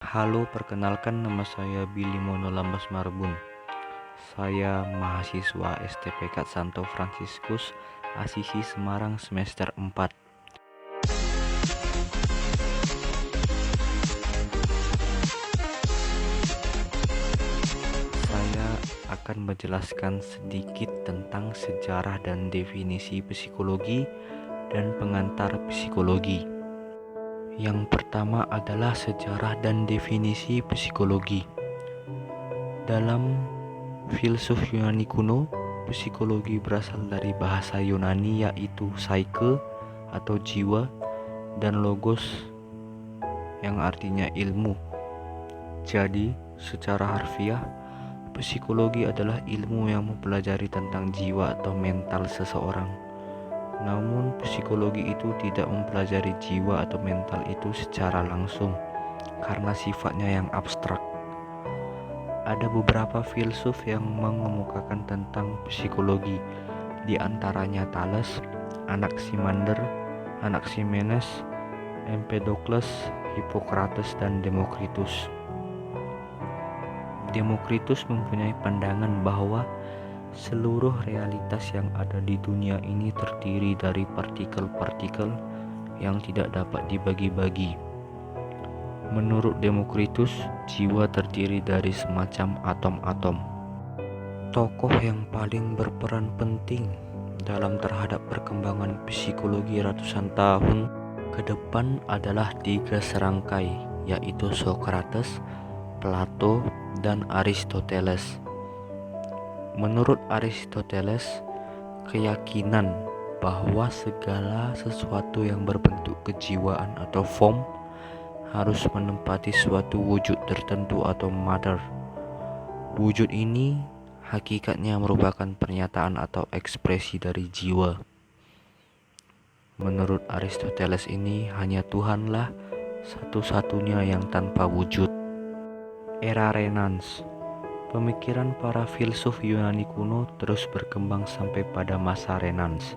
Halo, perkenalkan nama saya Billy Mono Lambas Marbun. Saya mahasiswa STPK Santo Fransiskus Asisi Semarang semester 4. Saya akan menjelaskan sedikit tentang sejarah dan definisi psikologi dan pengantar psikologi. Yang pertama adalah sejarah dan definisi psikologi. Dalam filsuf Yunani kuno, psikologi berasal dari bahasa Yunani yaitu psyche atau jiwa dan logos yang artinya ilmu. Jadi, secara harfiah, psikologi adalah ilmu yang mempelajari tentang jiwa atau mental seseorang. Namun, psikologi itu tidak mempelajari jiwa atau mental itu secara langsung karena sifatnya yang abstrak. Ada beberapa filsuf yang mengemukakan tentang psikologi, di antaranya Thales, Anaximander, Anaximenes, Empedokles, Hippocrates, dan Demokritus. Demokritus mempunyai pandangan bahwa seluruh realitas yang ada di dunia ini terdiri dari partikel-partikel yang tidak dapat dibagi-bagi. Menurut Demokritus, jiwa terdiri dari semacam atom-atom. Tokoh yang paling berperan penting dalam terhadap perkembangan psikologi ratusan tahun ke depan adalah 3 serangkai, yaitu Socrates, Plato, dan Aristoteles. Menurut Aristoteles, keyakinan bahwa segala sesuatu yang berbentuk kejiwaan atau form harus menempati suatu wujud tertentu atau matter. Wujud ini hakikatnya merupakan pernyataan atau ekspresi dari jiwa. Menurut Aristoteles ini hanya Tuhanlah satu-satunya yang tanpa wujud. Era Renans. Pemikiran para filsuf Yunani kuno terus berkembang sampai pada masa Renans,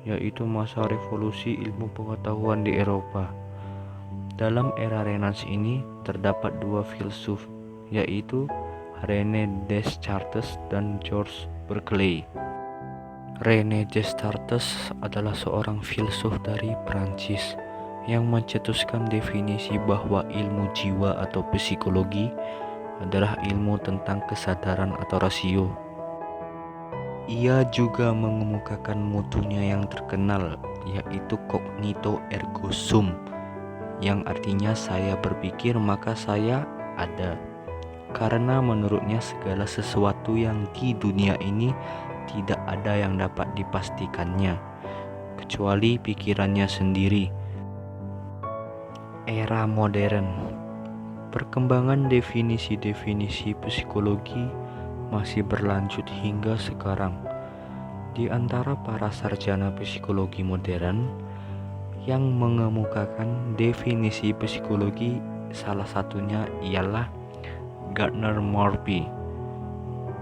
yaitu masa revolusi ilmu pengetahuan di Eropa. Dalam era Renans ini terdapat 2 filsuf, yaitu René Descartes dan Georges Berkeley. René Descartes adalah seorang filsuf dari Prancis yang mencetuskan definisi bahwa ilmu jiwa atau psikologi adalah ilmu tentang kesadaran atau rasio. Ia juga mengemukakan mutunya yang terkenal, yaitu cognito ergo sum, yang artinya saya berpikir maka saya ada. Karena menurutnya segala sesuatu yang di dunia ini tidak ada yang dapat dipastikannya, kecuali pikirannya sendiri. Era modern. Perkembangan definisi-definisi psikologi masih berlanjut hingga sekarang. Di antara para sarjana psikologi modern yang mengemukakan definisi psikologi, salah satunya ialah Gardner Murphy,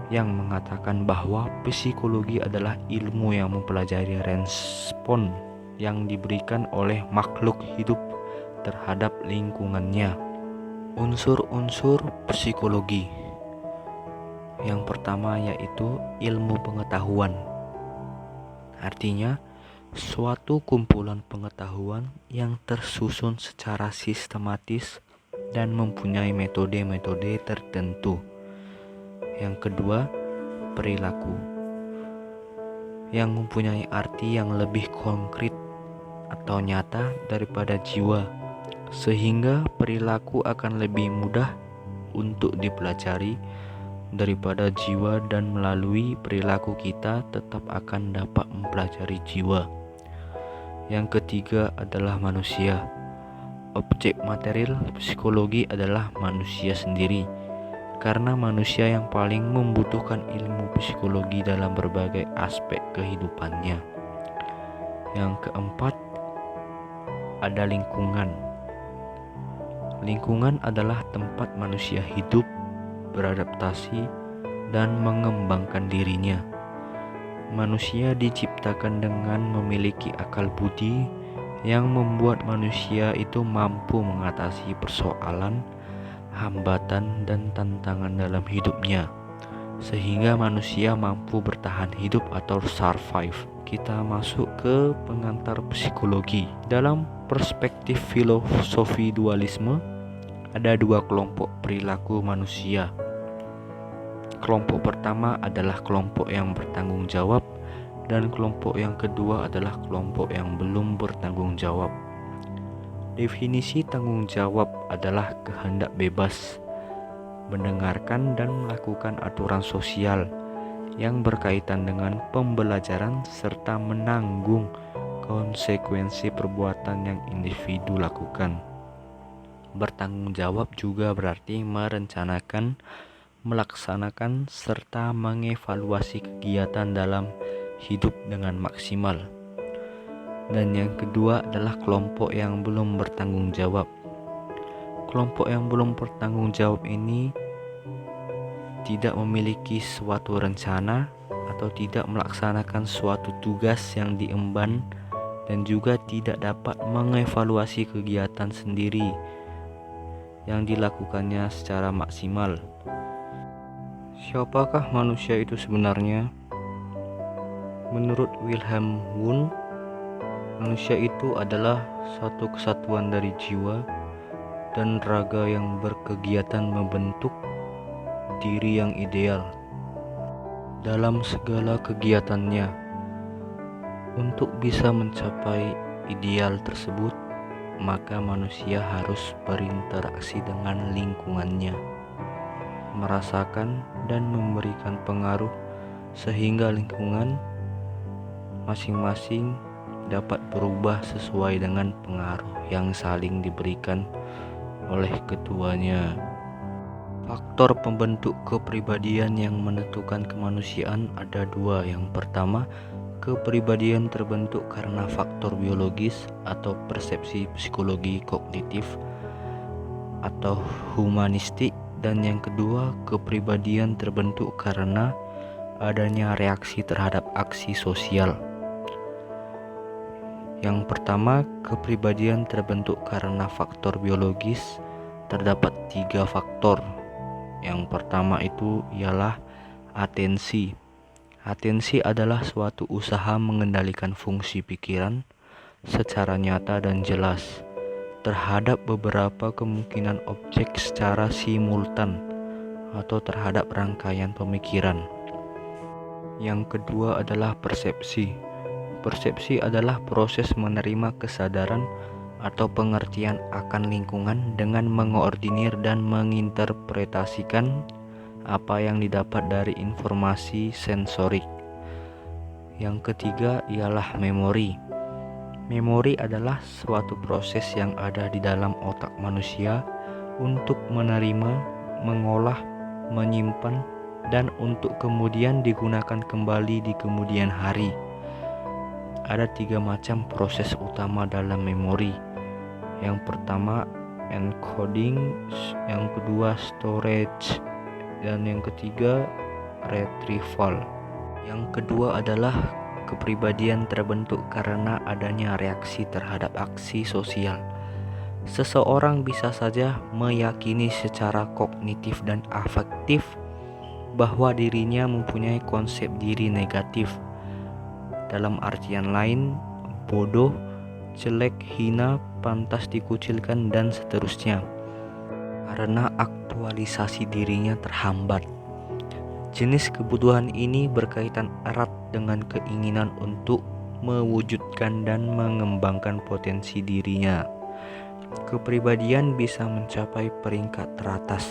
yang mengatakan bahwa psikologi adalah ilmu yang mempelajari respon yang diberikan oleh makhluk hidup terhadap lingkungannya. Unsur-unsur psikologi. Yang pertama yaitu ilmu pengetahuan. Artinya, suatu kumpulan pengetahuan yang tersusun secara sistematis dan mempunyai metode-metode tertentu. Yang kedua, perilaku, yang mempunyai arti yang lebih konkret atau nyata daripada jiwa, sehingga perilaku akan lebih mudah untuk dipelajari daripada jiwa, dan melalui perilaku kita tetap akan dapat mempelajari jiwa. Yang ketiga adalah manusia. Objek material psikologi adalah manusia sendiri, karena manusia yang paling membutuhkan ilmu psikologi dalam berbagai aspek kehidupannya. Yang keempat ada lingkungan. Lingkungan adalah tempat manusia hidup, beradaptasi, dan mengembangkan dirinya. Manusia diciptakan dengan memiliki akal budi yang membuat manusia itu mampu mengatasi persoalan hambatan, dan tantangan dalam hidupnya, sehingga manusia mampu bertahan hidup atau survive. Kita masuk ke pengantar psikologi. Dalam perspektif filosofi dualisme, ada dua kelompok perilaku manusia. Kelompok pertama adalah kelompok yang bertanggung jawab, dan kelompok yang kedua adalah kelompok yang belum bertanggung jawab. Definisi tanggung jawab adalah kehendak bebas mendengarkan dan melakukan aturan sosial yang berkaitan dengan pembelajaran serta menanggung konsekuensi perbuatan yang individu lakukan. Bertanggung jawab juga berarti merencanakan, melaksanakan, serta mengevaluasi kegiatan dalam hidup dengan maksimal. Dan yang kedua adalah kelompok yang belum bertanggung jawab. Kelompok yang belum bertanggung jawab ini tidak memiliki suatu rencana atau tidak melaksanakan suatu tugas yang diemban, dan juga tidak dapat mengevaluasi kegiatan sendiri yang dilakukannya secara maksimal. Siapakah manusia itu sebenarnya? Menurut Wilhelm Wundt, manusia itu adalah satu kesatuan dari jiwa dan raga yang berkegiatan membentuk diri yang ideal dalam segala kegiatannya. Untuk bisa mencapai ideal tersebut, maka manusia harus berinteraksi dengan lingkungannya, merasakan dan memberikan pengaruh sehingga lingkungan masing-masing dapat berubah sesuai dengan pengaruh yang saling diberikan oleh keduanya. Faktor pembentuk kepribadian yang menentukan kemanusiaan ada dua. Yang pertama, kepribadian terbentuk karena faktor biologis atau persepsi psikologi kognitif atau humanistik, dan yang kedua, kepribadian terbentuk karena adanya reaksi terhadap aksi sosial. Yang pertama, kepribadian terbentuk karena faktor biologis. Terdapat 3 faktor. Yang pertama itu ialah atensi. Atensi adalah suatu usaha mengendalikan fungsi pikiran secara nyata dan jelas terhadap beberapa kemungkinan objek secara simultan atau terhadap rangkaian pemikiran. Yang kedua adalah persepsi. Persepsi adalah proses menerima kesadaran atau pengertian akan lingkungan dengan mengordinir dan menginterpretasikan apa yang didapat dari informasi sensorik. Yang ketiga ialah memori. Memori adalah suatu proses yang ada di dalam otak manusia untuk menerima, mengolah, menyimpan, dan untuk kemudian digunakan kembali di kemudian hari. Ada 3 macam proses utama dalam memori. Yang pertama encoding, yang kedua storage, dan yang ketiga retrieval. Yang kedua adalah kepribadian terbentuk karena adanya reaksi terhadap aksi sosial. Seseorang bisa saja meyakini secara kognitif dan afektif bahwa dirinya mempunyai konsep diri negatif. Dalam artian lain, bodoh, jelek, hina, pantas dikucilkan, dan seterusnya, karena aktualisasi dirinya terhambat. Jenis kebutuhan ini berkaitan erat dengan keinginan untuk mewujudkan dan mengembangkan potensi dirinya. Kepribadian bisa mencapai peringkat teratas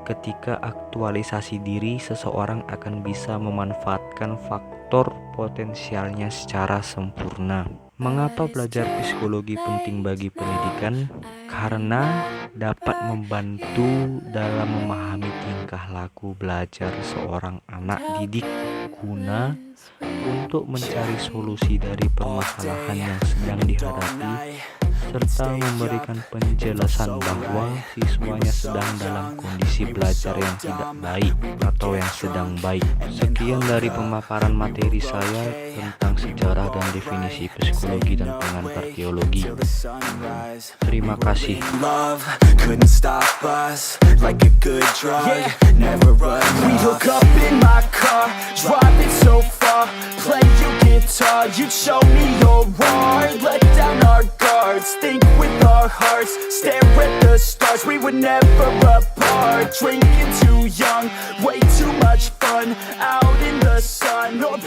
ketika aktualisasi diri seseorang akan bisa memanfaatkan faktor potensialnya secara sempurna. Mengapa belajar psikologi penting bagi pendidikan? Karena dapat membantu dalam memahami tingkah laku belajar seorang anak didik guna untuk mencari solusi dari permasalahan yang sedang dihadapi serta memberikan penjelasan bahwa siswanya sedang dalam kondisi belajar yang tidak baik atau yang sedang baik. Sekian dari pemaparan materi saya tentang sejarah dan definisi psikologi dan pengantar teologi. Terima kasih. Love couldn't stop us like a good drug. Never run. We hook up in my car, driving so far. Play your guitar, you show me your heart. Let down our guards, think with our hearts. Stare at the stars, we were never apart. Drinking too young, way too much fun. Out in the sun, or